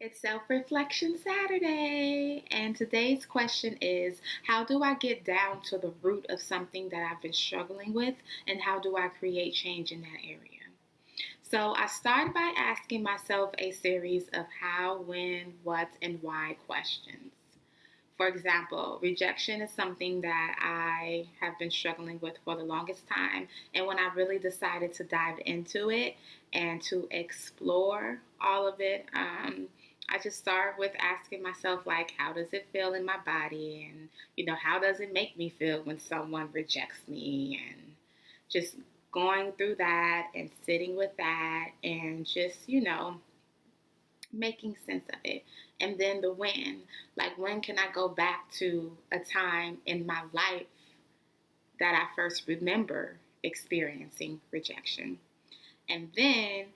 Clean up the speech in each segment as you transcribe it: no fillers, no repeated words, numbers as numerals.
It's Self-Reflection Saturday, and today's question is, how do I get down to the root of something that I've been struggling with, and how do I create change in that area? So I started by asking myself a series of how, when, what, and why questions. For example, rejection is something that I have been struggling with for the longest time. And when I really decided to dive into it and to explore all of it, I just started with asking myself, like, how does it feel in my body? And, how does it make me feel when someone rejects me? And just going through that and sitting with that and just, making sense of it. And then the when, like when can I go back to a time in my life that I first remember experiencing rejection? And then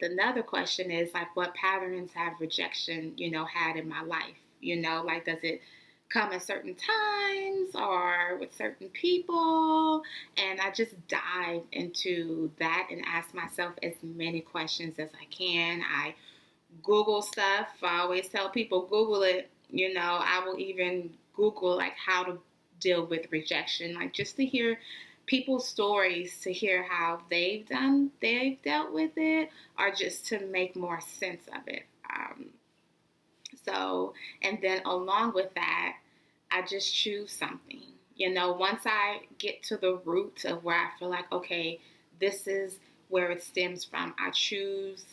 another question is like, what patterns have rejection, had in my life? Like, does it come at certain times or with certain people? And I just dive into that and ask myself as many questions as I can. I Google stuff. I always tell people Google it. I will even Google like how to deal with rejection, like just to hear people's stories, to hear how they've dealt with it, or just to make more sense of it. So, and then along with that, I just choose something. Once I get to the root of where I feel like, okay, this is where it stems from, I choose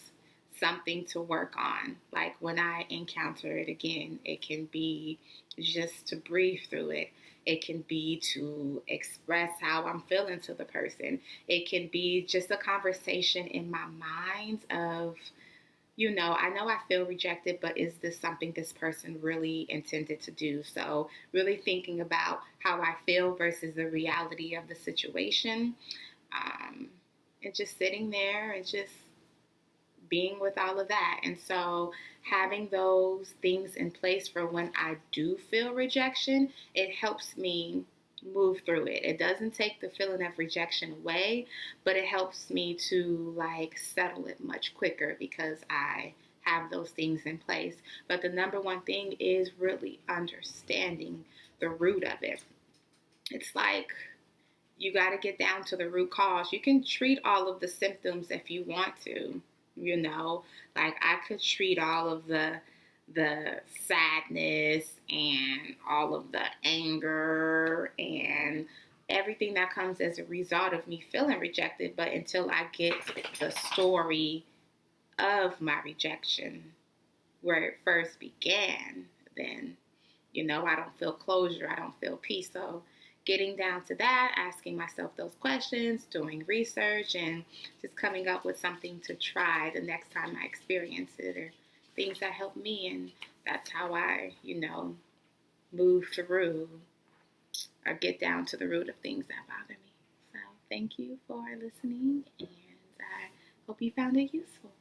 something to work on. Like when I encounter it again, it can be just to breathe through it. It can be to express how I'm feeling to the person. It can be just a conversation in my mind of, I know I feel rejected, but is this something this person really intended to do? So, really thinking about how I feel versus the reality of the situation. Um, and just sitting there and just being with all of that. And so, having those things in place for when I do feel rejection, it helps me move through it. It doesn't take the feeling of rejection away, but it helps me to like settle it much quicker because I have those things in place. But the number one thing is really understanding the root of it. It's like you got to get down to the root cause. You can treat all of the symptoms if you want to, like I could treat all of the sadness and all of the anger and everything that comes as a result of me feeling rejected. But until I get the story of my rejection, where it first began, then, I don't feel closure. I don't feel peace. So getting down to that, asking myself those questions, doing research, and just coming up with something to try the next time I experience it, or things that help me. And that's how I, move through or get down to the root of things that bother me. So thank you for listening, and I hope you found it useful.